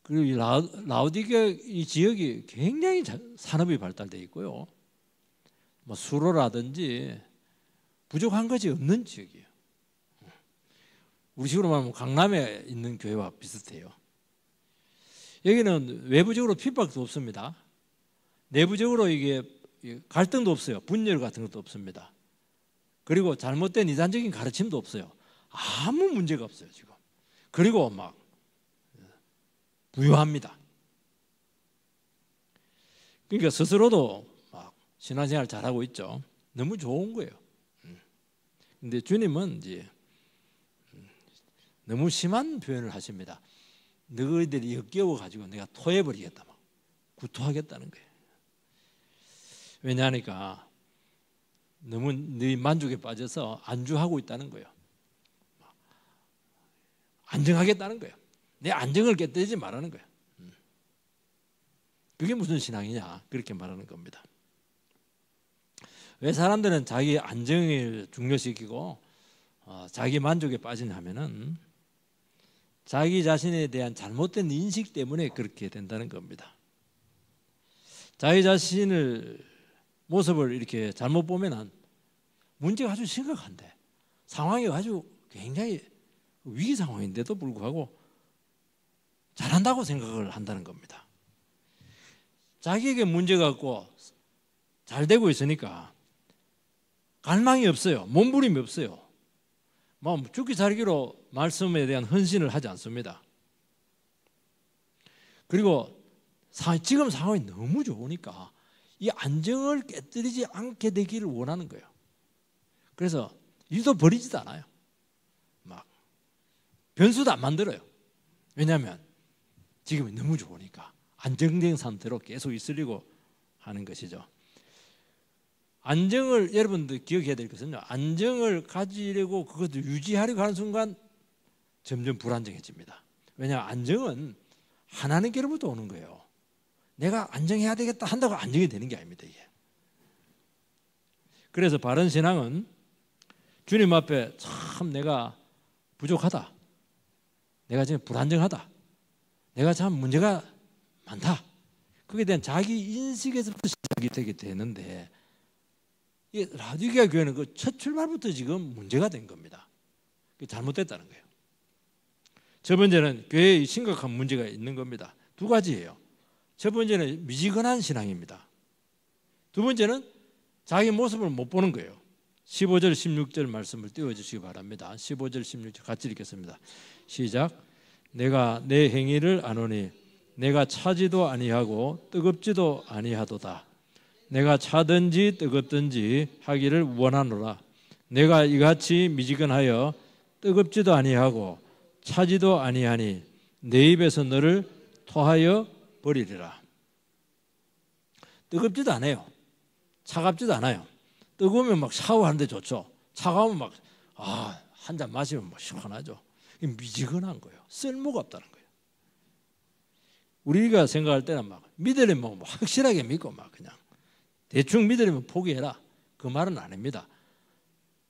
그리고 이 라오디게아 이 지역이 굉장히 산업이 발달되어 있고요. 뭐 수로라든지 부족한 것이 없는 지역이에요. 우리 식으로 말하면 강남에 있는 교회와 비슷해요. 여기는 외부적으로 핍박도 없습니다. 내부적으로 이게 갈등도 없어요. 분열 같은 것도 없습니다. 그리고 잘못된 이단적인 가르침도 없어요. 아무 문제가 없어요, 지금. 그리고 막 부유합니다. 그러니까 스스로도 막 신앙생활 잘하고 있죠. 너무 좋은 거예요. 근데 주님은 이제 너무 심한 표현을 하십니다. 너희들이 역겨워 가지고 내가 토해버리겠다, 막 구토하겠다는 거예요. 왜냐하니까 너무 너희 만족에 빠져서 안주하고 있다는 거예요. 안정하겠다는 거예요. 내 안정을 깨뜨리지 말라는 거예요. 그게 무슨 신앙이냐, 그렇게 말하는 겁니다. 왜 사람들은 자기 안정을 중요시키고 자기 만족에 빠지냐 하면은 자기 자신에 대한 잘못된 인식 때문에 그렇게 된다는 겁니다. 자기 자신을 모습을 이렇게 잘못 보면은 문제가 아주 심각한데, 상황이 아주 굉장히 위기 상황인데도 불구하고 잘한다고 생각을 한다는 겁니다. 자기에게 문제가 없고 잘 되고 있으니까 갈망이 없어요. 몸부림이 없어요. 뭐 죽기 살기로 말씀에 대한 헌신을 하지 않습니다. 그리고 지금 상황이 너무 좋으니까 이 안정을 깨뜨리지 않게 되기를 원하는 거예요. 그래서 일도 버리지도 않아요. 막 변수도 안 만들어요. 왜냐하면 지금이 너무 좋으니까 안정된 상태로 계속 있으려고 하는 것이죠. 안정을, 여러분들 기억해야 될 것은요, 안정을 가지려고 그것을 유지하려고 하는 순간 점점 불안정해집니다. 왜냐하면 안정은 하나님께로부터 오는 거예요. 내가 안정해야 되겠다 한다고 안정이 되는 게 아닙니다, 이게. 그래서 바른 신앙은 주님 앞에 참 내가 부족하다, 내가 지금 불안정하다, 내가 참 문제가 많다, 그에 대한 자기 인식에서부터 시작이 되게 되는데, 이 라오디게아 교회는 그 첫 출발부터 지금 문제가 된 겁니다. 잘못됐다는 거예요. 첫 번째는 교회에 심각한 문제가 있는 겁니다. 두 가지예요. 첫 번째는 미지근한 신앙입니다. 두 번째는 자기 모습을 못 보는 거예요. 15절 16절 말씀을 띄워주시기 바랍니다. 15절 16절 같이 읽겠습니다. 시작. 내가 내 행위를 아노니 내가 차지도 아니하고 뜨겁지도 아니하도다. 내가 차든지 뜨겁든지 하기를 원하노라. 내가 이같이 미지근하여 뜨겁지도 아니하고 차지도 아니하니 내 입에서 너를 토하여 버리리라. 뜨겁지도 않아요. 차갑지도 않아요. 뜨거우면 막 샤워하는데 좋죠. 차가우면 막 한 잔 마시면 막 시원하죠. 미지근한 거예요. 쓸모가 없다는 거예요. 우리가 생각할 때는 막 믿으려면 뭐 확실하게 믿고 막 그냥 대충 믿으려면 포기해라, 그 말은 아닙니다.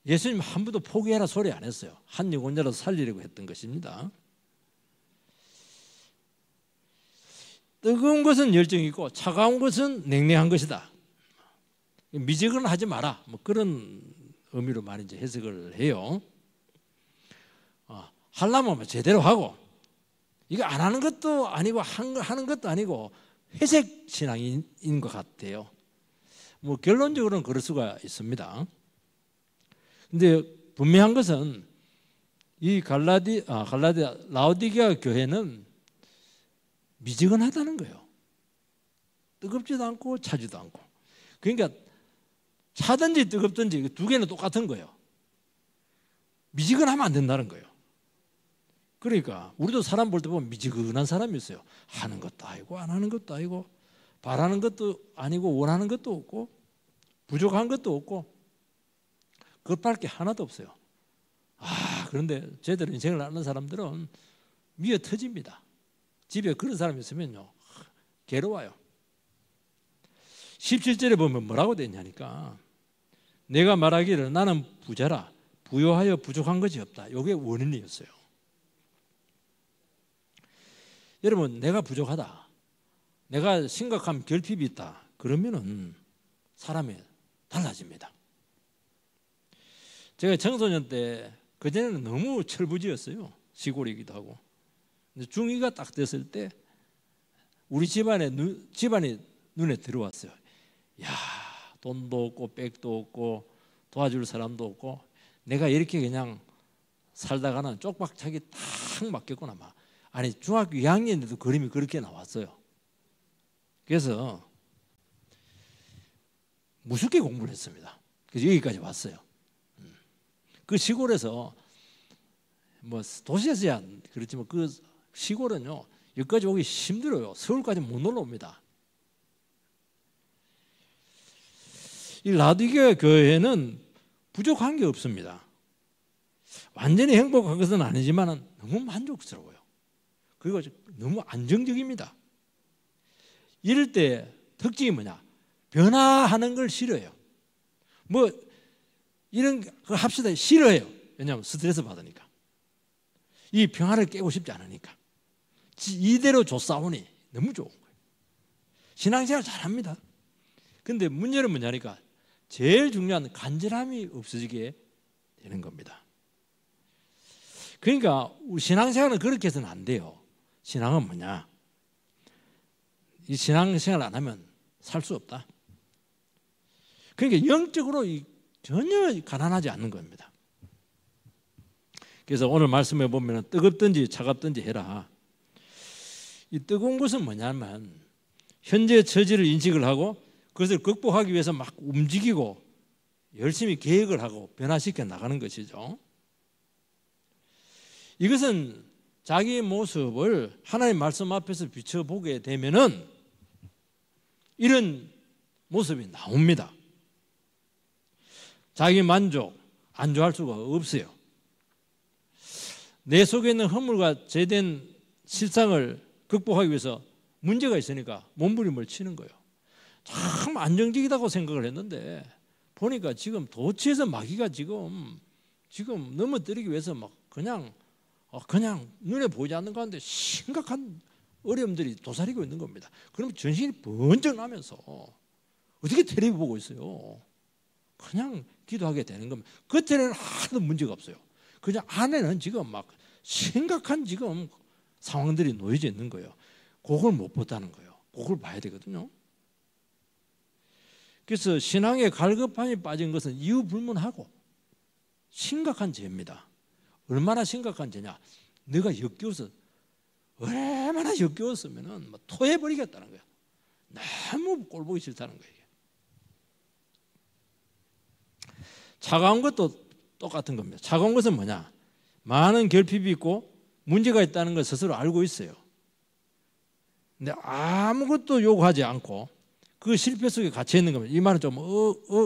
예수님 한 번도 포기해라 소리 안 했어요. 한 영혼자라도 살리려고 했던 것입니다. 뜨거운 것은 열정이 있고 차가운 것은 냉랭한 것이다. 미지근은 하지 마라, 뭐 그런 의미로 많이 이제 해석을 해요. 하려면 제대로 하고, 이거 안 하는 것도 아니고 하는 것도 아니고 회색 신앙인 것 같아요. 뭐 결론적으로는 그럴 수가 있습니다. 근데 분명한 것은 이 라오디게아 교회는 미지근하다는 거예요. 뜨겁지도 않고 차지도 않고. 그러니까 차든지 뜨겁든지 두 개는 똑같은 거예요. 미지근하면 안 된다는 거예요. 그러니까 우리도 사람 볼 때 보면 미지근한 사람이 있어요. 하는 것도 아니고 안 하는 것도 아니고 바라는 것도 아니고 원하는 것도 없고 부족한 것도 없고 그것밖에 게 하나도 없어요. 그런데 제대로 인생을 아는 사람들은 미어 터집니다. 집에 그런 사람이 있으면요, 괴로워요. 17절에 보면 뭐라고 되냐니까, 내가 말하기를 나는 부자라 부요하여 부족한 것이 없다. 이게 원인이었어요. 여러분, 내가 부족하다, 내가 심각한 결핍이 있다, 그러면은 사람이 달라집니다. 제가 청소년 때, 그전에는 너무 철부지였어요. 시골이기도 하고. 근데 중2가 딱 됐을 때 우리 집안이 눈에 들어왔어요. 야, 돈도 없고 백도 없고 도와줄 사람도 없고 내가 이렇게 그냥 살다가는 쪽박차기 딱 맡겼구나. 막. 아니, 중학교 2학년에도 그림이 그렇게 나왔어요. 그래서 무섭게 공부를 했습니다. 그래서 여기까지 왔어요. 그 시골에서 뭐 도시에서야 그렇지만 그 시골은요, 여기까지 오기 힘들어요. 서울까지 못 올라옵니다. 이 라디게 교회는 부족한 게 없습니다. 완전히 행복한 것은 아니지만 너무 만족스러워요. 그리고 너무 안정적입니다. 이럴 때 특징이 뭐냐? 변화하는 걸 싫어해요. 뭐 이런 거 합시다 싫어해요. 왜냐하면 스트레스 받으니까. 이 평화를 깨고 싶지 않으니까. 이대로 조싸우니 너무 좋은 거예요. 신앙생활 잘합니다. 근데 문제는 뭐냐니까 제일 중요한 간절함이 없어지게 되는 겁니다. 그러니까 우리 신앙생활은 그렇게 해서는 안 돼요. 신앙은 뭐냐? 이 신앙생활 안 하면 살 수 없다. 그러니까 영적으로 전혀 가난하지 않는 겁니다. 그래서 오늘 말씀해 보면 뜨겁든지 차갑든지 해라. 이 뜨거운 것은 뭐냐면 현재 처지를 인식을 하고 그것을 극복하기 위해서 막 움직이고 열심히 계획을 하고 변화시켜 나가는 것이죠. 이것은 자기의 모습을 하나님 말씀 앞에서 비춰보게 되면은 이런 모습이 나옵니다. 자기 만족, 안주할 수가 없어요. 내 속에 있는 허물과 죄된 실상을 극복하기 위해서 문제가 있으니까 몸부림을 치는 거예요. 참 안정적이다고 생각을 했는데 보니까 지금 도처에서 마귀가 지금 넘어뜨리기 위해서 막 그냥 눈에 보이지 않는 가운데 심각한 어려움들이 도사리고 있는 겁니다. 그럼 전신이 번쩍 나면서 어떻게 텔레비 보고 있어요? 그냥 기도하게 되는 겁니다. 겉에는 하나도 문제가 없어요. 그냥 안에는 지금 막 심각한 지금 상황들이 놓여져 있는 거예요. 그걸 못 봤다는 거예요. 그걸 봐야 되거든요. 그래서 신앙의 갈급함이 빠진 것은 이유 불문하고 심각한 죄입니다. 얼마나 심각한 죄냐? 내가 역겨워서 얼마나 역겨웠으면 토해버리겠다는 거야. 너무 꼴보기 싫다는 거예요. 차가운 것도 똑같은 겁니다. 차가운 것은 뭐냐? 많은 결핍이 있고 문제가 있다는 걸 스스로 알고 있어요. 근데 아무것도 요구하지 않고 그 실패 속에 갇혀 있는 겁니다. 이 말은 좀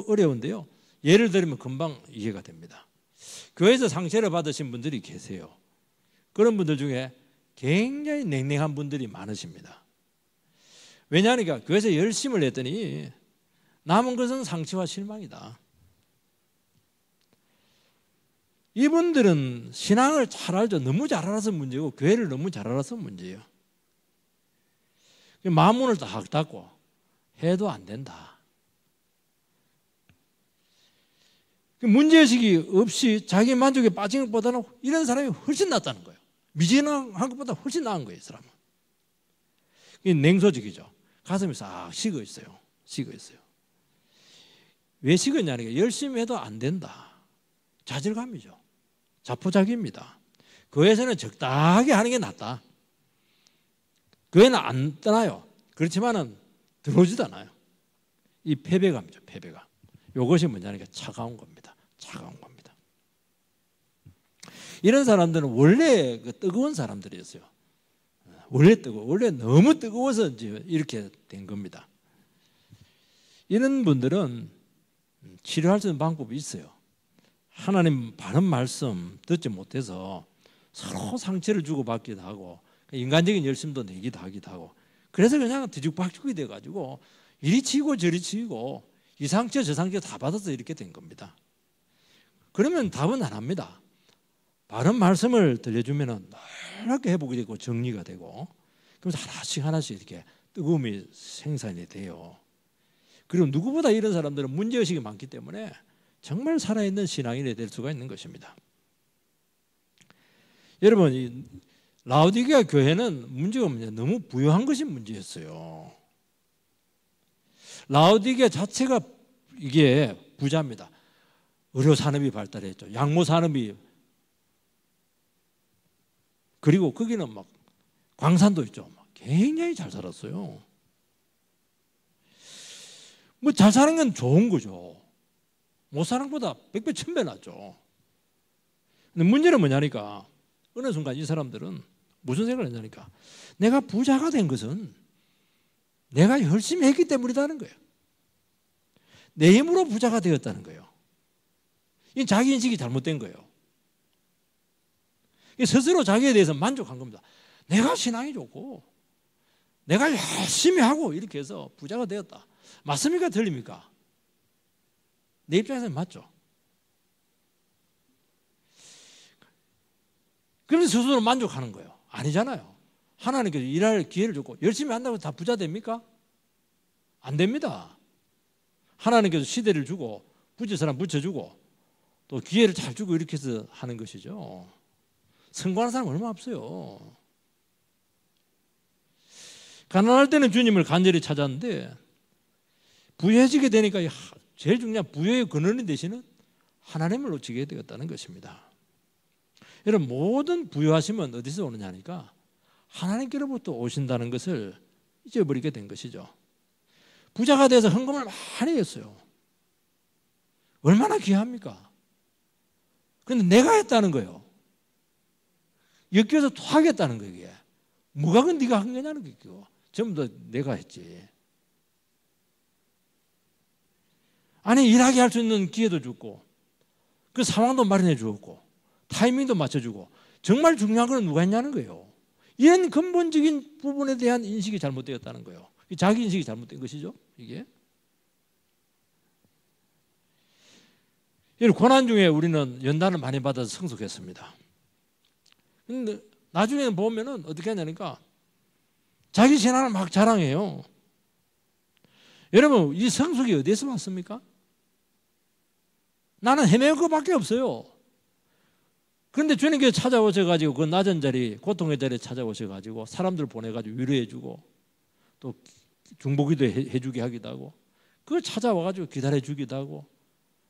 어려운데요. 예를 들면 금방 이해가 됩니다. 교회에서 상처를 받으신 분들이 계세요. 그런 분들 중에 굉장히 냉랭한 분들이 많으십니다. 왜냐하니까 교회에서 열심을 했더니 남은 것은 상처와 실망이다. 이분들은 신앙을 잘 알죠. 너무 잘 알아서 문제고 교회를 너무 잘 알아서 문제예요. 마음문을 딱 닫고 해도 안 된다. 문제의식이 없이 자기 만족에 빠진 것보다는 이런 사람이 훨씬 낫다는 거예요. 미진한 것보다 훨씬 나은 거예요. 이 사람은. 냉소적이죠. 가슴이 싹 식어 있어요. 식어 있어요. 왜 식었냐니까 열심히 해도 안 된다. 좌절감이죠. 자포자기입니다. 교회에서는 적당하게 하는 게 낫다. 교회는 안 떠나요. 그렇지만은 들어오지도 않아요. 이 패배감이죠. 패배감. 이것이 뭐냐니까 차가운 겁니다. 차가운 겁니다. 이런 사람들은 원래 뜨거운 사람들이었어요. 원래 너무 뜨거워서 이제 이렇게 된 겁니다. 이런 분들은 치료할 수 있는 방법이 있어요. 하나님 바른 말씀 듣지 못해서 서로 상처를 주고받기도 하고 인간적인 열심도 내기도 하기도 하고 그래서 그냥 뒤죽박죽이 돼가지고 이리 치고 저리 치고 이 상처 저 상처 다 받아서 이렇게 된 겁니다. 그러면 답은 안 합니다. 바른 말씀을 들려주면 놀랍게 회복이 되고 정리가 되고 그러면서 하나씩 하나씩 이렇게 뜨거움이 생산이 돼요. 그리고 누구보다 이런 사람들은 문제의식이 많기 때문에 정말 살아있는 신앙인이 될 수가 있는 것입니다. 여러분, 이 라오디게아 교회는 문제가 뭐냐? 너무 부유한 것이 문제였어요. 라오디게아 자체가 이게 부자입니다. 의료 산업이 발달했죠. 양모 산업이, 그리고 거기는 막 광산도 있죠. 굉장히 잘 살았어요. 뭐 잘 사는 건 좋은 거죠. 못 사는 것보다 100배 1000배 낫죠. 근데 문제는 뭐냐니까, 어느 순간 이 사람들은 무슨 생각을 했냐니까, 내가 부자가 된 것은 내가 열심히 했기 때문이라는 거예요. 내 힘으로 부자가 되었다는 거예요. 이 자기 인식이 잘못된 거예요. 스스로 자기에 대해서 만족한 겁니다. 내가 신앙이 좋고 내가 열심히 하고 이렇게 해서 부자가 되었다. 맞습니까? 틀립니까? 내 입장에서는 맞죠. 그러면서 스스로 만족하는 거예요. 아니잖아요. 하나님께서 일할 기회를 줬고 열심히 한다고 다 부자 됩니까? 안 됩니다. 하나님께서 시대를 주고 부칠 사람 붙여주고 또 기회를 잘 주고 이렇게 해서 하는 것이죠. 성공하는 사람 얼마 없어요. 가난할 때는 주님을 간절히 찾았는데 부유해지게 되니까 제일 중요한 부유의 근원이 되시는 하나님을 놓치게 되었다는 것입니다. 여러분, 모든 부유하심은 어디서 오느냐 하니까 하나님께로부터 오신다는 것을 잊어버리게 된 것이죠. 부자가 돼서 헌금을 많이 했어요. 얼마나 귀합니까? 그런데 내가 했다는 거예요. 엮여서 토하겠다는 거예요. 이게 뭐가 그 네가 한 거냐는 거예요. 전부 다 내가 했지. 아니, 일하게 할 수 있는 기회도 주고 그 상황도 마련해 주었고 타이밍도 맞춰주고 정말 중요한 건 누가 했냐는 거예요. 이런 근본적인 부분에 대한 인식이 잘못되었다는 거예요. 자기 인식이 잘못된 것이죠. 이게 고난 중에 우리는 연단을 많이 받아서 성숙했습니다. 근데 나중에 보면은 어떻게 하냐니까 자기 신앙을 막 자랑해요. 여러분, 이 성숙이 어디에서 왔습니까? 나는 헤매는 것밖에 없어요. 그런데 주님께서 찾아오셔가지고 그 낮은 자리, 고통의 자리에 찾아오셔가지고 사람들 보내가지고 위로해주고 또 중보기도 해주게 하기도 하고 그걸 찾아와가지고 기다려주기도 하고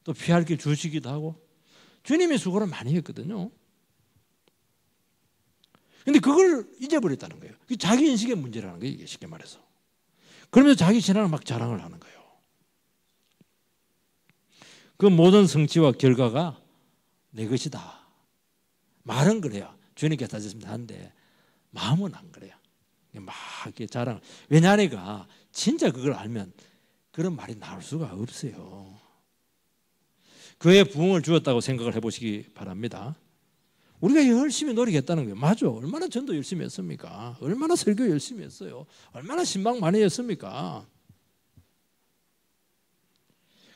또 피할 길 주시기도 하고 주님의 수고를 많이 했거든요. 근데 그걸 잊어버렸다는 거예요. 자기 인식의 문제라는 거예요. 이게 쉽게 말해서. 그러면서 자기 신앙을 막 자랑을 하는 거예요. 그 모든 성취와 결과가 내 것이다. 말은 그래요. 주님께서 하셨습니다 하는데 마음은 안 그래요. 막 이렇게 자랑. 왜냐하니까 진짜 그걸 알면 그런 말이 나올 수가 없어요. 그의 부흥을 주었다고 생각을 해보시기 바랍니다. 우리가 열심히 노력했다는 거예요. 맞아. 얼마나 전도 열심히 했습니까? 얼마나 설교 열심히 했어요. 얼마나 신방 많이 했습니까?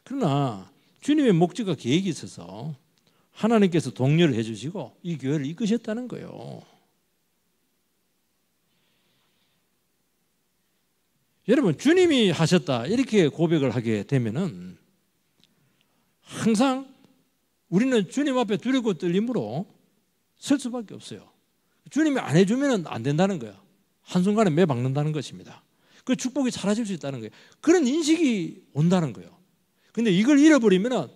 그러나 주님의 목적과 계획이 있어서 하나님께서 독려를 해주시고 이 교회를 이끄셨다는 거예요. 여러분, 주님이 하셨다 이렇게 고백을 하게 되면은 항상 우리는 주님 앞에 두렵고 떨림으로 설 수밖에 없어요. 주님이 안 해주면 안 된다는 거예요. 한순간에 매박는다는 것입니다. 그 축복이 사라질 수 있다는 거예요. 그런 인식이 온다는 거예요. 근데 이걸 잃어버리면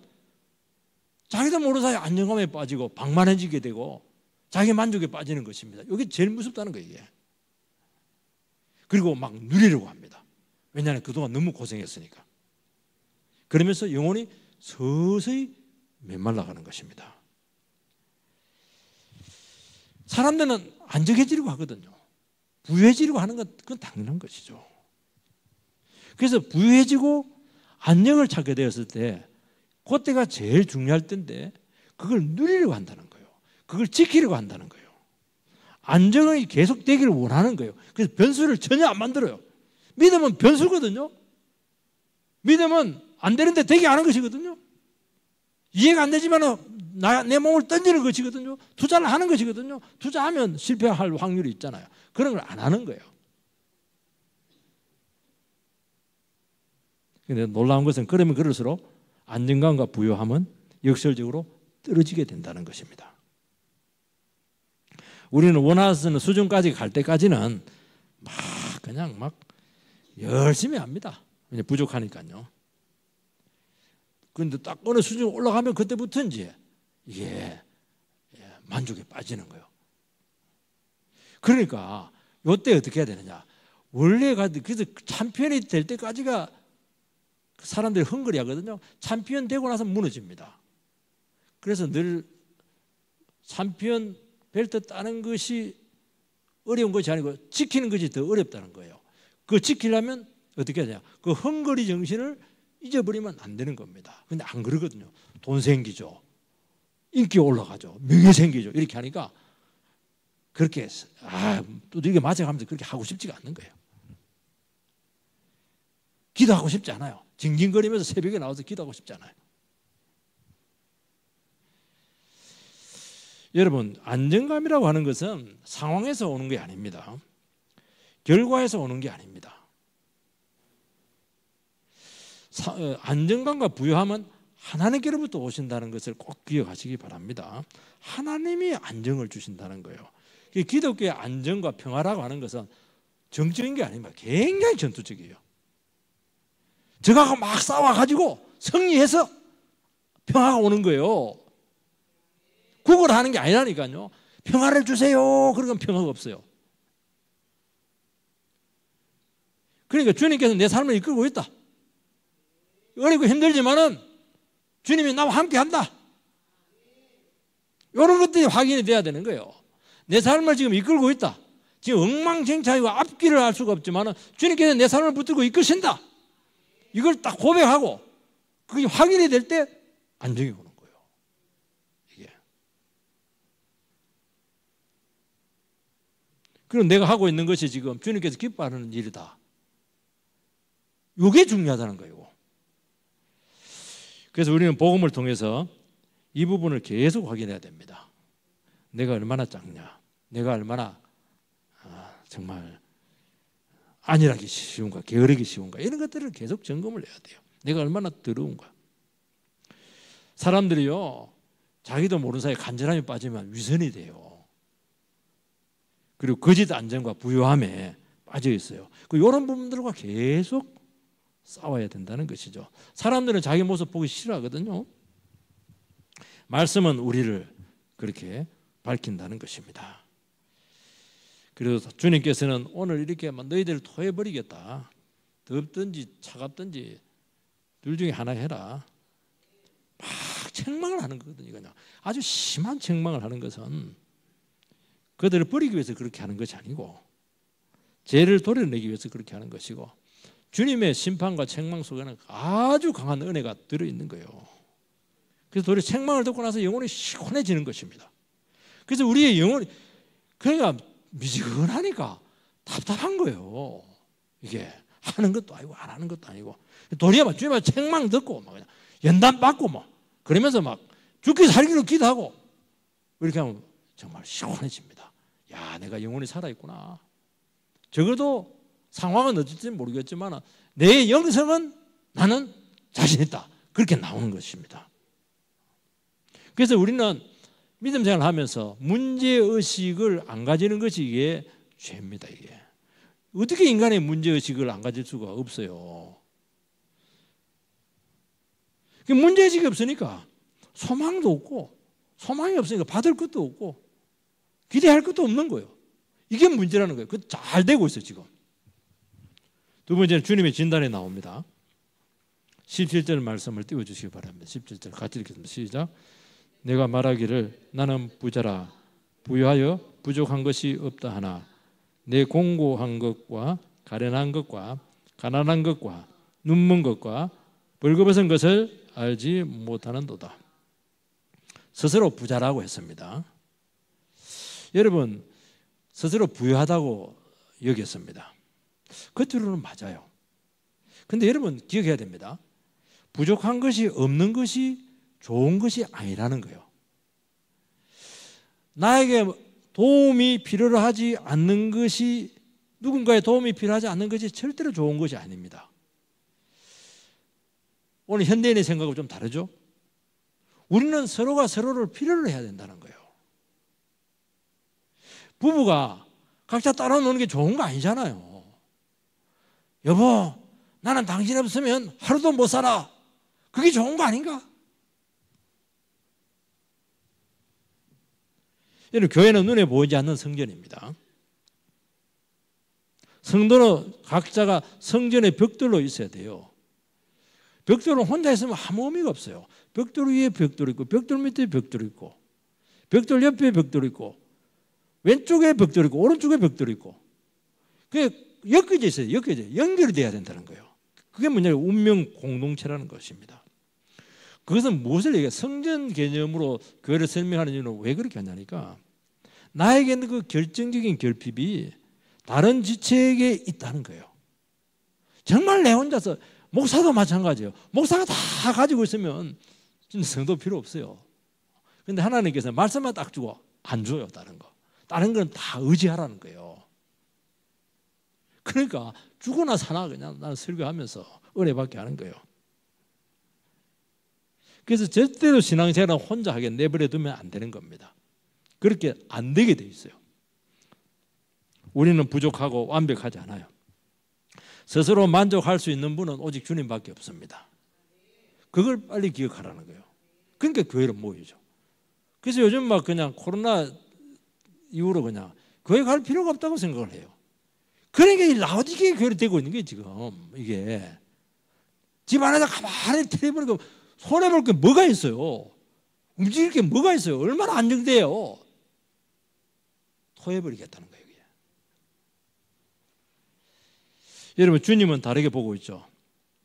자기도 모르는 사이에 안정감에 빠지고 방만해지게 되고 자기 만족에 빠지는 것입니다. 이게 제일 무섭다는 거예요. 이게. 그리고 막 누리려고 합니다. 왜냐하면 그동안 너무 고생했으니까. 그러면서 영혼이 서서히 메말라가는 것입니다. 사람들은 안정해지려고 하거든요. 부유해지려고 하는 건 그건 당연한 것이죠. 그래서 부유해지고 안정을 찾게 되었을 때 그때가 제일 중요할 때인데 그걸 누리려고 한다는 거예요. 그걸 지키려고 한다는 거예요. 안정이 계속되기를 원하는 거예요. 그래서 변수를 전혀 안 만들어요. 믿음은 변수거든요. 믿음은 안 되는데 되게 하는 것이거든요. 이해가 안 되지만 내 몸을 던지는 것이거든요. 투자를 하는 것이거든요. 투자하면 실패할 확률이 있잖아요. 그런 걸 안 하는 거예요. 근데 놀라운 것은 그러면 그럴수록 안정감과 부유함은 역설적으로 떨어지게 된다는 것입니다. 우리는 원하는 수준까지 갈 때까지는 그냥 막 열심히 합니다. 그냥 부족하니까요. 그런데 딱 어느 수준 올라가면 그때부터 이제 이게 만족에 빠지는 거예요. 그러니까 이때 어떻게 해야 되느냐? 원래가 그래서 챔피언이 될 때까지가 사람들이 헝그리 하거든요. 챔피언 되고 나서 무너집니다. 그래서 늘 챔피언 벨트 따는 것이 어려운 것이 아니고 지키는 것이 더 어렵다는 거예요. 그거 지키려면 어떻게 하냐? 그 헝그리 정신을 잊어버리면 안 되는 겁니다. 근데 안 그러거든요. 돈 생기죠. 인기 올라가죠. 명예 생기죠. 이렇게 하니까 그렇게 또 이게 맞아가면서 그렇게 하고 싶지가 않는 거예요. 기도하고 싶지 않아요. 징징거리면서 새벽에 나와서 기도하고 싶지 않아요. 여러분, 안정감이라고 하는 것은 상황에서 오는 게 아닙니다. 결과에서 오는 게 아닙니다. 안정감과 부유함은 하나님께로부터 오신다는 것을 꼭 기억하시기 바랍니다. 하나님이 안정을 주신다는 거예요. 기독교의 안정과 평화라고 하는 것은 정적인 게 아닙니다. 굉장히 전투적이에요. 저하고 막 싸워가지고 승리해서 평화가 오는 거예요. 구걸하는 게 아니라니까요. 평화를 주세요. 그러면 평화가 없어요. 그러니까 주님께서 내 삶을 이끌고 있다. 어렵고 힘들지만은 주님이 나와 함께 한다. 이런 것들이 확인이 돼야 되는 거예요. 내 삶을 지금 이끌고 있다. 지금 엉망진창이고 앞길을 알 수가 없지만은 주님께서 내 삶을 붙들고 이끄신다. 이걸 딱 고백하고 그게 확인이 될 때 안정이 오는 거예요. 이게. 그럼 내가 하고 있는 것이 지금 주님께서 기뻐하는 일이다. 이게 중요하다는 거예요. 그래서 우리는 복음을 통해서 이 부분을 계속 확인해야 됩니다. 내가 얼마나 작냐, 내가 얼마나 정말 안일하기 쉬운가, 게으르기 쉬운가, 이런 것들을 계속 점검을 해야 돼요. 내가 얼마나 더러운가. 사람들이요, 자기도 모르는 사이에 간절함이 빠지면 위선이 돼요. 그리고 거짓 안정과 부유함에 빠져 있어요. 이런 부분들과 계속 싸워야 된다는 것이죠. 사람들은 자기 모습 보기 싫어하거든요. 말씀은 우리를 그렇게 밝힌다는 것입니다. 그래서 주님께서는 오늘 이렇게 너희들을 토해버리겠다. 덥든지 차갑든지 둘 중에 하나 해라. 막 책망을 하는 거거든요. 그냥 아주 심한 책망을 하는 것은 그들을 버리기 위해서 그렇게 하는 것이 아니고 죄를 도려내기 위해서 그렇게 하는 것이고 주님의 심판과 책망 속에는 아주 강한 은혜가 들어있는 거예요. 그래서 도리어 책망을 듣고 나서 영혼이 시원해지는 것입니다. 그래서 우리의 영혼이 그러니까 미지근하니까 답답한 거예요. 이게 하는 것도 아니고 안 하는 것도 아니고 도리어 막 주님의 책망 듣고 막 그냥 연단 받고 막 그러면서 막 죽기 살기로 기도하고 이렇게 하면 정말 시원해집니다. 야, 내가 영혼이 살아있구나. 적어도 상황은 어떨지 모르겠지만 내 영성은 나는 자신 있다. 그렇게 나오는 것입니다. 그래서 우리는 믿음 생활을 하면서 문제의식을 안 가지는 것이 이게 죄입니다. 이게 어떻게 인간의 문제의식을 안 가질 수가 없어요. 문제의식이 없으니까 소망도 없고 소망이 없으니까 받을 것도 없고 기대할 것도 없는 거예요. 이게 문제라는 거예요. 그 잘 되고 있어요 지금. 두 번째는 주님의 진단에 나옵니다. 17절 말씀을 띄워주시기 바랍니다. 17절 같이 읽겠습니다. 시작. 내가 말하기를 나는 부자라 부유하여 부족한 것이 없다 하나 내 공고한 것과 가련한 것과 가난한 것과 눈먼 것과 벌거벗은 것을 알지 못하는도다. 스스로 부자라고 했습니다. 여러분 스스로 부유하다고 여겼습니다. 겉으로는 맞아요. 근데 여러분 기억해야 됩니다. 부족한 것이 없는 것이 좋은 것이 아니라는 거예요. 나에게 도움이 필요로 하지 않는 것이 누군가의 도움이 필요하지 않는 것이 절대로 좋은 것이 아닙니다. 오늘 현대인의 생각은 좀 다르죠? 우리는 서로가 서로를 필요로 해야 된다는 거예요. 부부가 각자 따라 노는 게 좋은 거 아니잖아요. 여보, 나는 당신 없으면 하루도 못 살아. 그게 좋은 거 아닌가? 여러분, 교회는 눈에 보이지 않는 성전입니다. 성도는 각자가 성전의 벽돌로 있어야 돼요. 벽돌은 혼자 있으면 아무 의미가 없어요. 벽돌 위에 벽돌 있고, 벽돌 밑에 벽돌 있고, 벽돌 옆에 벽돌 있고, 왼쪽에 벽돌 있고, 오른쪽에 벽돌 있고, 그게 엮여져 있어요. 엮여져 연결이 돼야 된다는 거예요. 그게 뭐냐면 운명 공동체라는 것입니다. 그것은 무엇을 얘기해요? 성전 개념으로 교회를 설명하는 이유는 왜 그렇게 하냐니까, 나에게는 그 결정적인 결핍이 다른 지체에게 있다는 거예요. 정말 내 혼자서, 목사도 마찬가지예요. 목사가 다 가지고 있으면 진짜 성도 필요 없어요. 그런데 하나님께서 말씀만 딱 주고 안 줘요. 다른 거. 다른 건 다 의지하라는 거예요. 그러니까 죽거나 사나 그냥 나는 설교하면서 은혜받게 하는 거예요. 그래서 절대로 신앙생활은 혼자 하게 내버려 두면 안 되는 겁니다. 그렇게 안 되게 돼 있어요. 우리는 부족하고 완벽하지 않아요. 스스로 만족할 수 있는 분은 오직 주님밖에 없습니다. 그걸 빨리 기억하라는 거예요. 그러니까 교회로 모이죠. 그래서 요즘 막 그냥 코로나 이후로 그냥 교회 갈 필요가 없다고 생각을 해요. 그러니까 이 라오디게이 교회로 되고 있는 게 지금 이게 집 안에서 가만히 텔레비전을 손해볼 게 뭐가 있어요? 움직일 게 뭐가 있어요? 얼마나 안정돼요? 토해버리겠다는 거예요. 여러분, 주님은 다르게 보고 있죠.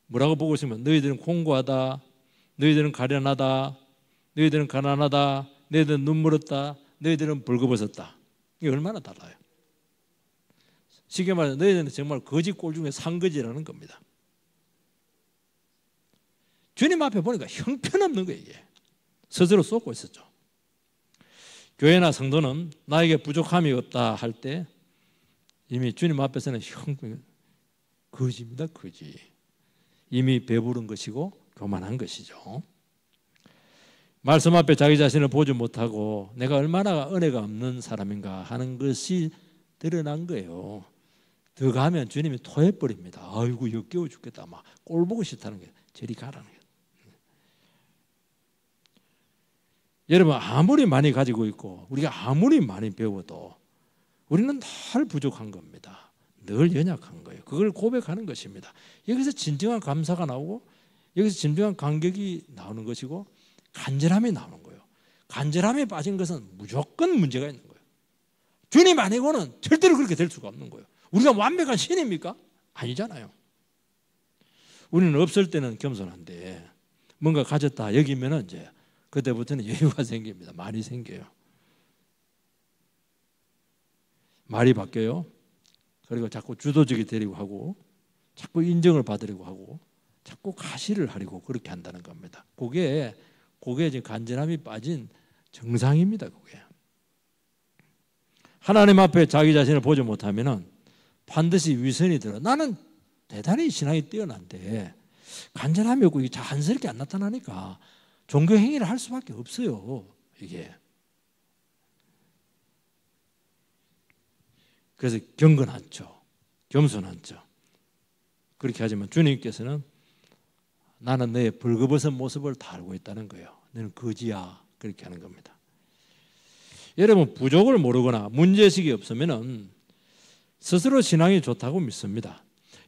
뭐라고 보고 있으면 너희들은 공고하다, 너희들은 가련하다, 너희들은 가난하다, 너희들은 눈물었다, 너희들은 벌거벗었다. 이게 얼마나 달라요. 쉽게 말해서 너희들은 정말 거지 꼴 중에 상거지라는 겁니다. 주님 앞에 보니까 형편없는 거예요. 이게 스스로 쏟고 있었죠. 교회나 성도는 나에게 부족함이 없다 할 때 이미 주님 앞에서는 거지입니다. 거지. 이미 배부른 것이고 교만한 것이죠. 말씀 앞에 자기 자신을 보지 못하고 내가 얼마나 은혜가 없는 사람인가 하는 것이 드러난 거예요. 더 가면 주님이 토해버립니다. 아이고 역겨워 죽겠다. 막 꼴 보고 싫다는 게 저리 가라는 거예요. 여러분, 아무리 많이 가지고 있고 우리가 아무리 많이 배워도 우리는 늘 부족한 겁니다. 늘 연약한 거예요. 그걸 고백하는 것입니다. 여기서 진정한 감사가 나오고 여기서 진정한 감격이 나오는 것이고 간절함이 나오는 거예요. 간절함에 빠진 것은 무조건 문제가 있는 거예요. 주님 아니고는 절대로 그렇게 될 수가 없는 거예요. 우리가 완벽한 신입니까? 아니잖아요. 우리는 없을 때는 겸손한데 뭔가 가졌다 여기면은 이제 그때부터는 여유가 생깁니다. 말이 생겨요. 말이 바뀌어요. 그리고 자꾸 주도적이 되려고 하고 자꾸 인정을 받으려고 하고 자꾸 가시를 하려고 그렇게 한다는 겁니다. 그게 지금 간절함이 빠진 정상입니다. 그게. 하나님 앞에 자기 자신을 보지 못하면은 반드시 위선이 들어. 나는 대단히 신앙이 뛰어난데 간절함이 없고 이게 자연스럽게 안 나타나니까 종교 행위를 할 수밖에 없어요. 이게. 그래서 경건하죠. 겸손하죠. 그렇게 하지만 주님께서는 나는 너의 벌거벗은 모습을 다 알고 있다는 거예요. 너는 거지야. 그렇게 하는 겁니다. 여러분, 부족을 모르거나 문제의식이 없으면 스스로 신앙이 좋다고 믿습니다.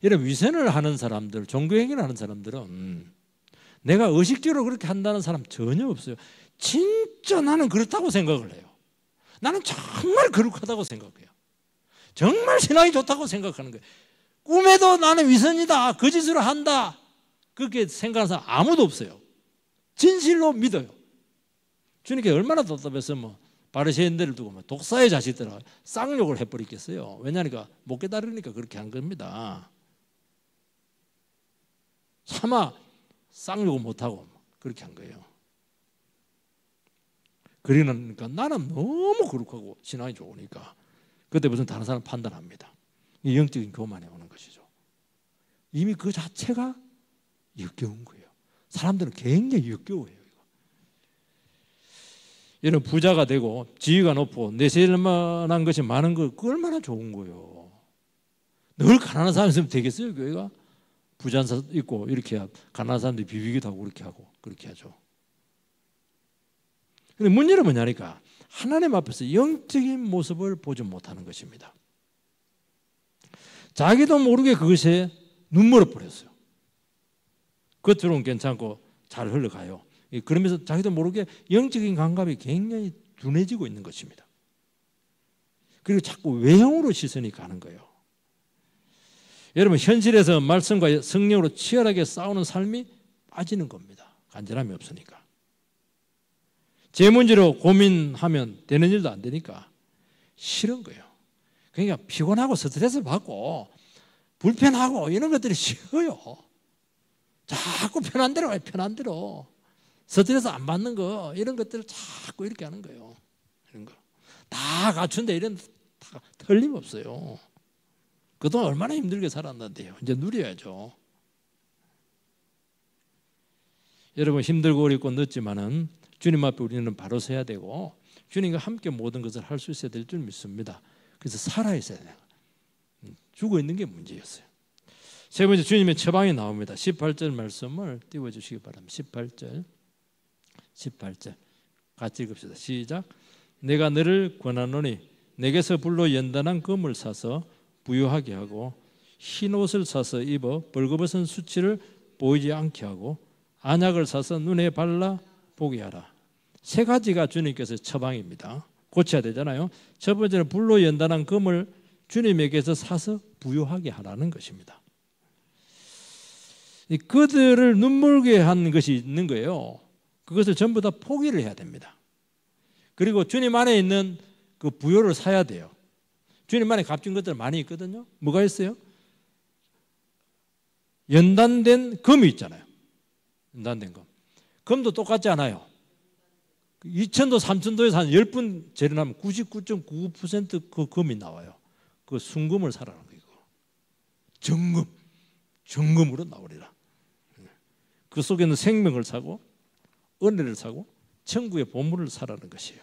여러분, 위선을 하는 사람들, 종교행위를 하는 사람들은 내가 의식적으로 그렇게 한다는 사람 전혀 없어요. 진짜 나는 그렇다고 생각을 해요. 나는 정말 거룩하다고 생각해요. 정말 신앙이 좋다고 생각하는 거예요. 꿈에도 나는 위선이다, 거짓으로 한다, 그렇게 생각하는 사람 아무도 없어요. 진실로 믿어요. 주님께 얼마나 답답했으면 바리새인들을 두고 독사의 자식들아 쌍욕을 해버리겠어요. 왜냐하니까 못 깨달으니까 그렇게 한 겁니다. 차마 쌍욕을 못하고 그렇게 한 거예요. 그러니까 나는 너무 거룩하고 신앙이 좋으니까 그때 무슨 다른 사람 판단합니다. 이 영적인 교만에 오는 것이죠. 이미 그 자체가 역겨운 거예요. 사람들은 굉장히 역겨워해요. 이런 부자가 되고 지위가 높고 내세울 만한 것이 많은 거 그 얼마나 좋은 거예요. 늘 가난한 사람이 있으면 되겠어요, 교회가? 부자 있고 이렇게 가난한 사람들이 비비기도 하고 그렇게 하죠. 근데 문제는 뭐냐니까 하나님 앞에서 영적인 모습을 보지 못하는 것입니다. 자기도 모르게 그것에 눈물을 버렸어요. 겉으로는 괜찮고 잘 흘러가요. 그러면서 자기도 모르게 영적인 감각이 굉장히 둔해지고 있는 것입니다. 그리고 자꾸 외형으로 시선이 가는 거예요. 여러분 현실에서 말씀과 성령으로 치열하게 싸우는 삶이 빠지는 겁니다. 간절함이 없으니까. 제 문제로 고민하면 되는 일도 안 되니까 싫은 거예요. 그러니까 피곤하고 스트레스 받고 불편하고 이런 것들이 싫어요. 자꾸 편한 대로 가요. 편한 대로. 스트레스 안 받는 거 이런 것들을 자꾸 이렇게 하는 거예요. 이런 거. 다 갖춘데 이런 다 틀림없어요. 그동안 얼마나 힘들게 살았는데요. 이제 누려야죠. 여러분 힘들고 어렵고 늦지만은 주님 앞에 우리는 바로 서야 되고 주님과 함께 모든 것을 할 수 있어야 될 줄 믿습니다. 그래서 살아있어야 돼요. 죽어 있는 게 문제였어요. 세 번째 주님의 처방이 나옵니다. 18절 말씀을 띄워주시기 바랍니다. 18절 같이 읽읍시다. 시작. 내가 너를 권하노니 내게서 불로 연단한 금을 사서 부유하게 하고 흰 옷을 사서 입어 벌거벗은 수치를 보이지 않게 하고 안약을 사서 눈에 발라 보게 하라. 세 가지가 주님께서 처방입니다. 고쳐야 되잖아요. 첫 번째는 불로 연단한 금을 주님에게서 사서 부유하게 하라는 것입니다. 그들을 눈물게 한 것이 있는 거예요. 그것을 전부 다 포기를 해야 됩니다. 그리고 주님 안에 있는 그 부요를 사야 돼요. 주님 안에 값진 것들 많이 있거든요. 뭐가 있어요? 연단된 금이 있잖아요. 연단된 금. 금도 똑같지 않아요. 2천도 3천도에서 한 10분 재련하면 99.99% 그 금이 나와요. 그 순금을 사라는 거예요. 정금으로 나오리라. 그 속에는 생명을 사고 은혜를 사고 천국의 보물을 사라는 것이에요.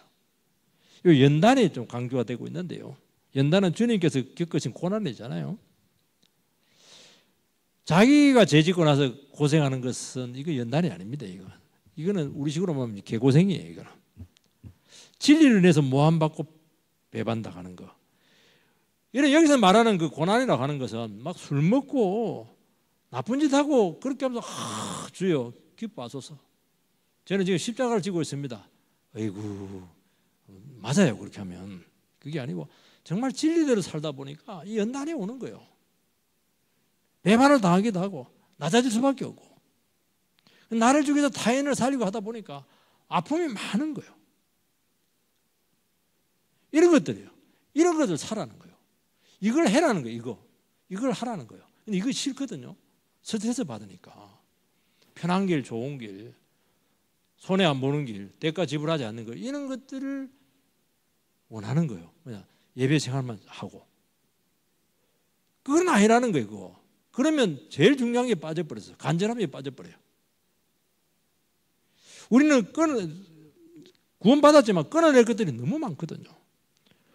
이 연단이 좀 강조가 되고 있는데요. 연단은 주님께서 겪으신 고난이잖아요. 자기가 죄짓고 나서 고생하는 것은 이거 연단이 아닙니다. 이거는 우리식으로 말하면 개고생이에요. 이거는 진리를 위해서 모함받고 배반당하는 거. 이런 여기서 말하는 그 고난이라고 하는 것은 막 술 먹고 나쁜 짓 하고 그렇게 하면서 주여 기뻐하소서. 저는 지금 십자가를 지고 있습니다. 아이고 맞아요. 그렇게 하면 그게 아니고 정말 진리대로 살다 보니까 이 연단이 오는 거예요. 배반을 당하기도 하고 낮아질 수밖에 없고 나를 죽여서 타인을 살리고 하다 보니까 아픔이 많은 거예요. 이런 것들이에요. 이런 것을 사라는 거예요. 이걸 해라는 거예요. 이걸 하라는 거예요. 근데 이거 싫거든요. 스트레스 받으니까 편한 길, 좋은 길, 손해 안 보는 길, 대가 지불하지 않는 거 이런 것들을 원하는 거예요. 그냥 예배 생활만 하고 그건 아니라는 거예요. 그거. 그러면 제일 중요한 게 빠져버렸어요. 간절함이 빠져버려요. 우리는 구원받았지만 끊어낼 것들이 너무 많거든요.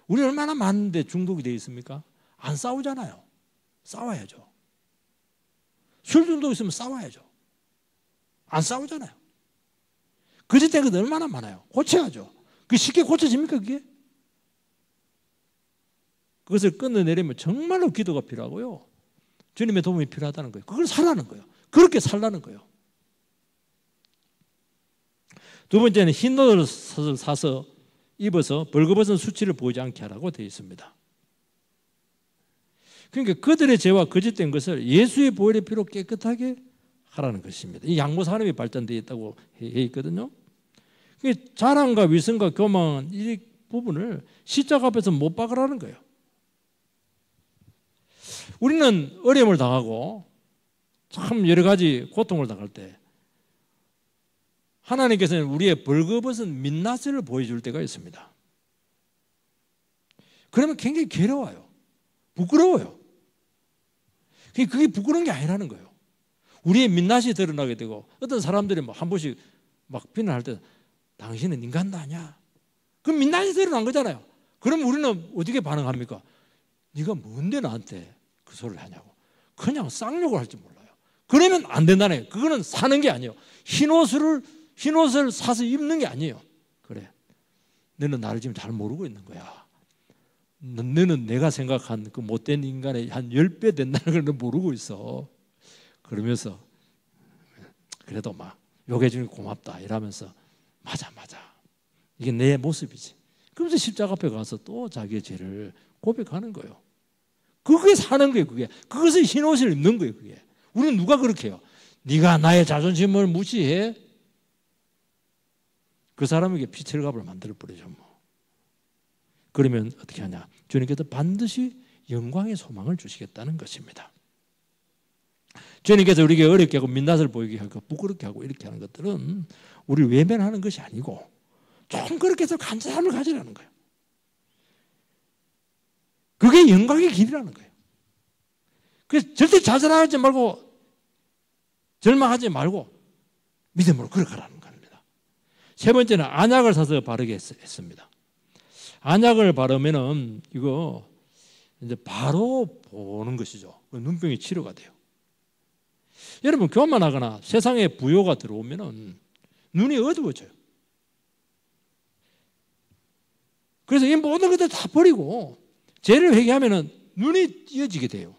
우리 얼마나 많은데 중독이 되어 있습니까? 안 싸우잖아요. 싸워야죠. 술 중독 있으면 싸워야죠. 안 싸우잖아요. 거짓된 것 얼마나 많아요. 고쳐야죠. 그게 쉽게 고쳐집니까 그게? 그것을 끊어내려면 정말로 기도가 필요하고요. 주님의 도움이 필요하다는 거예요. 그걸 살라는 거예요. 그렇게 살라는 거예요. 두 번째는 흰 옷을 사서 입어서 벌거벗은 수치를 보이지 않게 하라고 되어 있습니다. 그러니까 그들의 죄와 거짓된 것을 예수의 보혈의 피로 깨끗하게 하라는 것입니다. 이 양모 산업이 발전되어 있다고 해 있거든요. 자랑과 위선과 교만 이 부분을 십자가 앞에서 못 박으라는 거예요. 우리는 어려움을 당하고 참 여러 가지 고통을 당할 때 하나님께서는 우리의 벌거벗은 민낯을 보여줄 때가 있습니다. 그러면 굉장히 괴로워요. 부끄러워요. 그게 부끄러운 게 아니라는 거예요. 우리의 민낯이 드러나게 되고 어떤 사람들이 뭐 한 번씩 막 비난할 때 당신은 인간도 아니야. 그 민낯이 드러난 거잖아요. 그럼 우리는 어떻게 반응합니까? 네가 뭔데 나한테 그 소리를 하냐고. 그냥 쌍욕을 할 줄 몰라요. 그러면 안 된다네. 그거는 사는 게 아니에요. 흰 옷을 사서 입는 게 아니에요. 그래, 너는 나를 지금 잘 모르고 있는 거야. 너는 내가 생각한 그 못된 인간의 한 10배 된다는 걸 모르고 있어. 그러면서 그래도 막 욕해 주니 고맙다 이러면서 맞아 이게 내 모습이지. 그러면서 십자가 앞에 가서 또 자기의 죄를 고백하는 거예요. 그게 사는 거예요. 그것을 흰 옷을 입는 거예요. 그게. 우리는 누가 그렇게 해요? 네가 나의 자존심을 무시해? 그 사람에게 피칠갑을 만들어 버리죠. 뭐. 그러면 어떻게 하냐? 주님께서 반드시 영광의 소망을 주시겠다는 것입니다. 주님께서 우리에게 어렵게 하고 민낯을 보이게 하고 부끄럽게 하고 이렇게 하는 것들은 우리를 외면하는 것이 아니고 좀 그렇게 해서 간절함을 가지라는 거예요. 그게 영광의 길이라는 거예요. 그래서 절대 좌절하지 말고 절망하지 말고 믿음으로 걸어가라는 겁니다. 세 번째는 안약을 사서 바르게 했습니다. 안약을 바르면은 이거 이제 바로 보는 것이죠. 눈병이 치료가 돼요. 여러분 교만하거나 세상에 부요가 들어오면은 눈이 어두워져요. 그래서 이 모든 것들 다 버리고 죄를 회개하면은 눈이 띄어지게 돼요.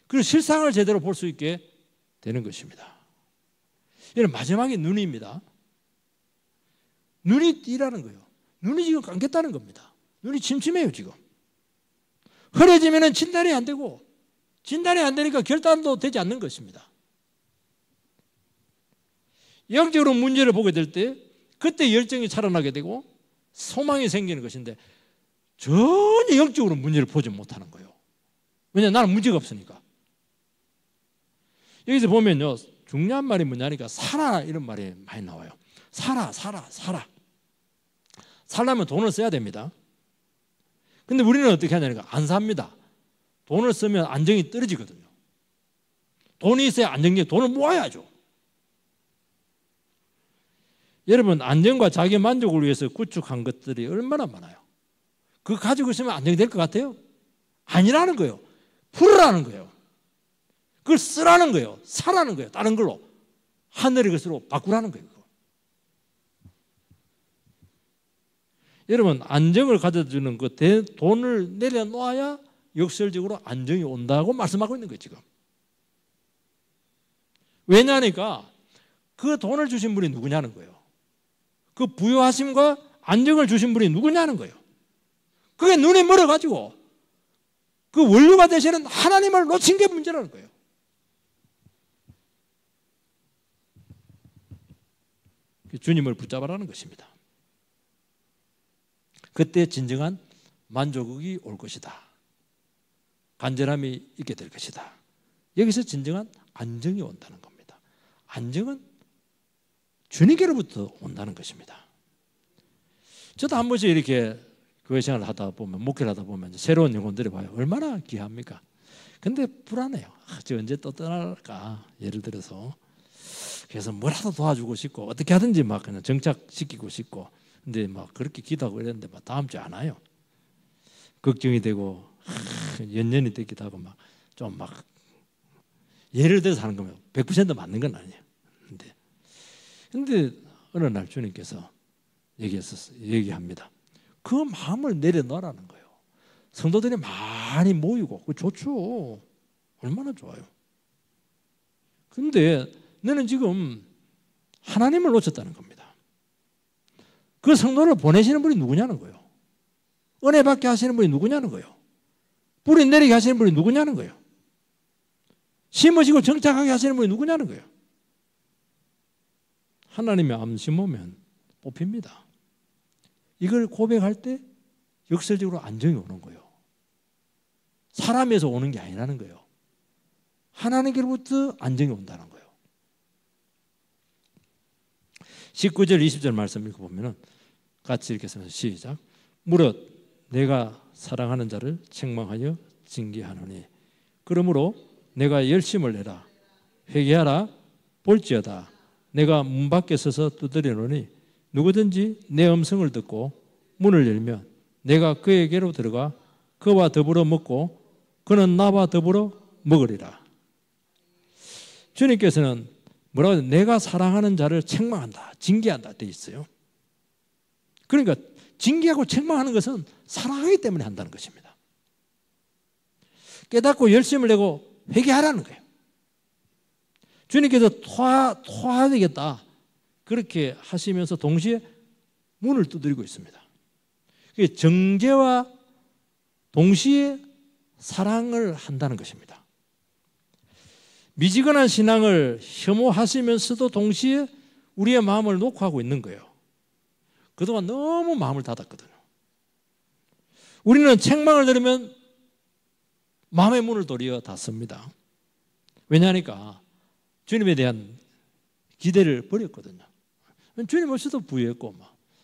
그리고 실상을 제대로 볼 수 있게 되는 것입니다. 여러분 마지막에 눈입니다. 눈이 띄라는 거예요. 눈이 지금 감겼다는 겁니다. 눈이 침침해요 지금. 흐려지면은 진단이 안 되고 진단이 안 되니까 결단도 되지 않는 것입니다. 영적으로 문제를 보게 될 때 그때 열정이 살아나게 되고 소망이 생기는 것인데 전혀 영적으로 문제를 보지 못하는 거예요. 왜냐하면 나는 문제가 없으니까. 여기서 보면요 중요한 말이 뭐냐니까 살아 이런 말이 많이 나와요. 살아. 살려면 돈을 써야 됩니다. 근데 우리는 어떻게 하냐니까 안 삽니다. 돈을 쓰면 안정이 떨어지거든요. 돈이 있어야 안정이 돈을 모아야죠. 여러분 안정과 자기 만족을 위해서 구축한 것들이 얼마나 많아요. 그거 가지고 있으면 안정이 될 것 같아요? 아니라는 거예요. 풀으라는 거예요. 그걸 쓰라는 거예요. 사라는 거예요. 다른 걸로 하늘의 것으로 바꾸라는 거예요. 여러분 안정을 가져주는 그 돈을 내려놓아야 역설적으로 안정이 온다고 말씀하고 있는 거예요. 지금. 왜냐하니까 그 돈을 주신 분이 누구냐는 거예요. 그 부유하심과 안정을 주신 분이 누구냐는 거예요. 그게 눈이 멀어가지고 그 원료가 되시는 하나님을 놓친 게 문제라는 거예요. 주님을 붙잡아라는 것입니다. 그때 진정한 만족이 올 것이다. 간절함이 있게 될 것이다. 여기서 진정한 안정이 온다는 겁니다. 안정은 주님께로부터 온다는 것입니다. 저도 한 번씩 이렇게 교회 생활을 하다 보면 목회를 하다 보면 새로운 영혼들이 봐요. 얼마나 귀합니까? 근데 불안해요. 저 언제 또 떠날까? 예를 들어서 그래서 뭐라도 도와주고 싶고 어떻게 하든지 막 그냥 정착시키고 싶고 근데 막 그렇게 기도하고 이랬는데 막 다음 주에 안 와요. 걱정이 되고 연연이 되기도 하고 막 좀 막 예를 들어서 하는 거면 100% 맞는 건 아니에요. 근데 어느 날 주님께서 얘기합니다. 그 마음을 내려놓으라는 거예요. 성도들이 많이 모이고 그거 좋죠. 얼마나 좋아요. 근데 너는 지금 하나님을 놓쳤다는 겁니다. 그 성도를 보내시는 분이 누구냐는 거예요. 은혜 받게 하시는 분이 누구냐는 거예요. 뿌리 내리게 하시는 분이 누구냐는 거예요. 심으시고 정착하게 하시는 분이 누구냐는 거예요. 하나님의 안 심으면 뽑힙니다. 이걸 고백할 때 역설적으로 안정이 오는 거예요. 사람에서 오는 게 아니라는 거예요. 하나님께로부터 안정이 온다는 거예요. 19절 20절 말씀 읽어보면 같이 읽겠습니다. 시작. 무릇 내가 사랑하는 자를 책망하여 징계하노니 그러므로 내가 열심을 내라. 회개하라. 볼지어다 내가 문 밖에 서서 두드리노니 누구든지 내 음성을 듣고 문을 열면 내가 그에게로 들어가 그와 더불어 먹고 그는 나와 더불어 먹으리라. 주님께서는 뭐라고 해요? 내가 사랑하는 자를 책망한다, 징계한다 돼 있어요. 그러니까 징계하고 책망하는 것은 사랑하기 때문에 한다는 것입니다. 깨닫고 열심을 내고 회개하라는 거예요. 주님께서 토해야 되겠다 그렇게 하시면서 동시에 문을 두드리고 있습니다. 정죄와 동시에 사랑을 한다는 것입니다. 미지근한 신앙을 혐오하시면서도 동시에 우리의 마음을 녹화하고 있는 거예요. 그동안 너무 마음을 닫았거든요. 우리는 책망을 들으면 마음의 문을 도리어 닫습니다. 왜냐하니까 주님에 대한 기대를 버렸거든요. 주님 없이도 부유했고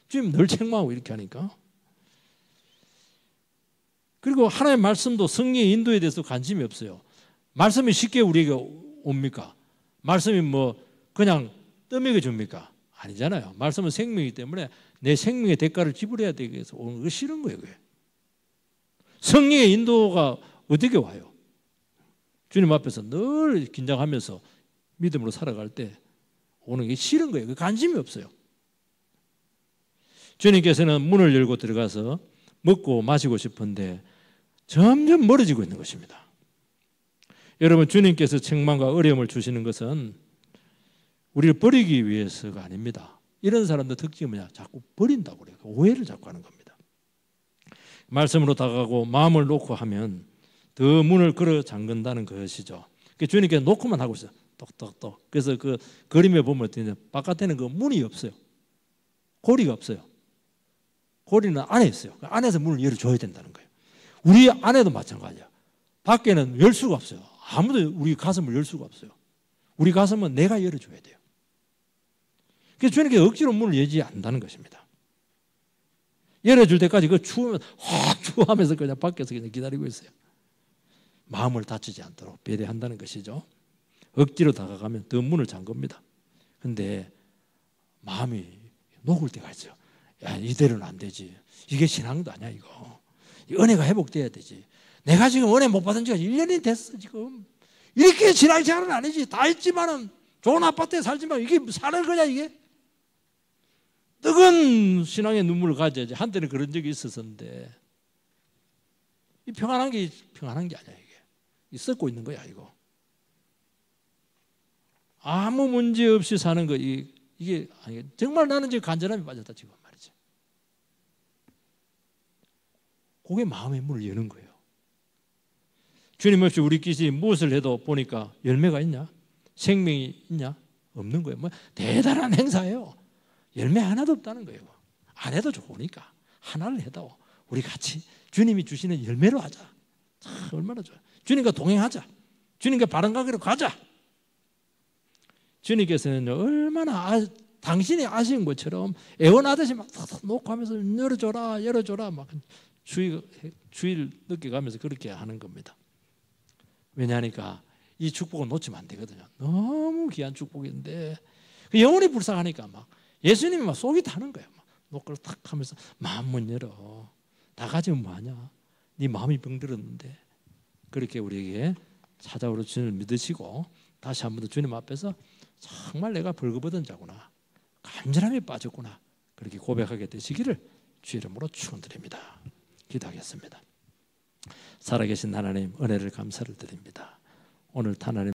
주님 늘 책망하고 이렇게 하니까. 그리고 하나님의 말씀도 성령의 인도에 대해서 관심이 없어요. 말씀이 쉽게 우리에게 옵니까? 말씀이 그냥 떠먹여 줍니까? 아니잖아요. 말씀은 생명이기 때문에 내 생명의 대가를 지불해야 되기 위해서 오는 거 싫은 거예요. 그게. 성령의 인도가 어떻게 와요? 주님 앞에서 늘 긴장하면서 믿음으로 살아갈 때 오는 게 싫은 거예요. 관심이 없어요. 주님께서는 문을 열고 들어가서 먹고 마시고 싶은데 점점 멀어지고 있는 것입니다. 여러분, 주님께서 책망과 어려움을 주시는 것은 우리를 버리기 위해서가 아닙니다. 이런 사람들 특징이 뭐냐? 자꾸 버린다고 그래요. 오해를 자꾸 하는 겁니다. 말씀으로 다가가고 마음을 놓고 하면 더 문을 걸어 잠근다는 것이죠. 주님께서 놓고만 하고 있어요. 똑똑똑. 그래서 그 그림에 보면 어떠냐? 바깥에는 그 문이 없어요. 고리가 없어요. 고리는 안에 있어요. 안에서 문을 열어줘야 된다는 거예요. 우리 안에도 마찬가지야. 밖에는 열 수가 없어요. 아무도 우리 가슴을 열 수가 없어요. 우리 가슴은 내가 열어줘야 돼요. 그래서 주님께서 억지로 문을 열지 않는다는 것입니다. 열어줄 때까지 그 추우면 확 추워하면서 그냥 밖에서 그냥 기다리고 있어요. 마음을 다치지 않도록 배려한다는 것이죠. 억지로 다가가면 더 문을 잠깁니다. 근데 마음이 녹을 때가 있어요. 야, 이대로는 안 되지. 이게 신앙도 아니야, 이거. 은혜가 회복돼야 되지. 내가 지금 은혜 못 받은 지가 1년이 됐어, 지금. 이렇게 신앙 생활은 아니지. 다 있지만은 좋은 아파트에 살지만 이게 사는 거냐, 이게? 뜨거운 신앙의 눈물을 가져야지. 한때는 그런 적이 있었는데. 이 평안한 게 아니야, 이게. 이 썩고 있는 거야, 이거. 아무 문제 없이 사는 거, 이게 아니, 정말 나는 지금 간절함이 빠졌다, 지금 말이지. 그게 마음의 문을 여는 거예요. 주님 없이 우리끼리 무엇을 해도 보니까 열매가 있냐? 생명이 있냐? 없는 거예요. 대단한 행사예요. 열매 하나도 없다는 거예요. 안 해도 좋으니까 하나를 해도 우리 같이 주님이 주시는 열매로 하자. 얼마나 좋아요. 주님과 동행하자. 주님과 바른 관계로 가자. 주님께서는 얼마나 당신이 아쉬운 것처럼 애원하듯이 막 놓고 하면서 열어줘라 막 주의를 느껴가면서 그렇게 하는 겁니다. 왜냐하니까 이 축복을 놓치면 안 되거든요. 너무 귀한 축복인데 영혼이 불쌍하니까 막 예수님이 막 속이 타는 거예요. 막 놓고 탁 하면서 마음 문 열어. 다 가지면 뭐하냐? 네 마음이 병들었는데. 그렇게 우리에게 찾아오는 주님을 믿으시고 다시 한 번 더 주님 앞에서 정말 내가 벌거벗은 자구나, 간절함에 빠졌구나, 그렇게 고백하게 되시기를 주의 이름으로 축원드립니다. 기도하겠습니다. 살아계신 하나님, 은혜를 감사를 드립니다. 오늘 하나님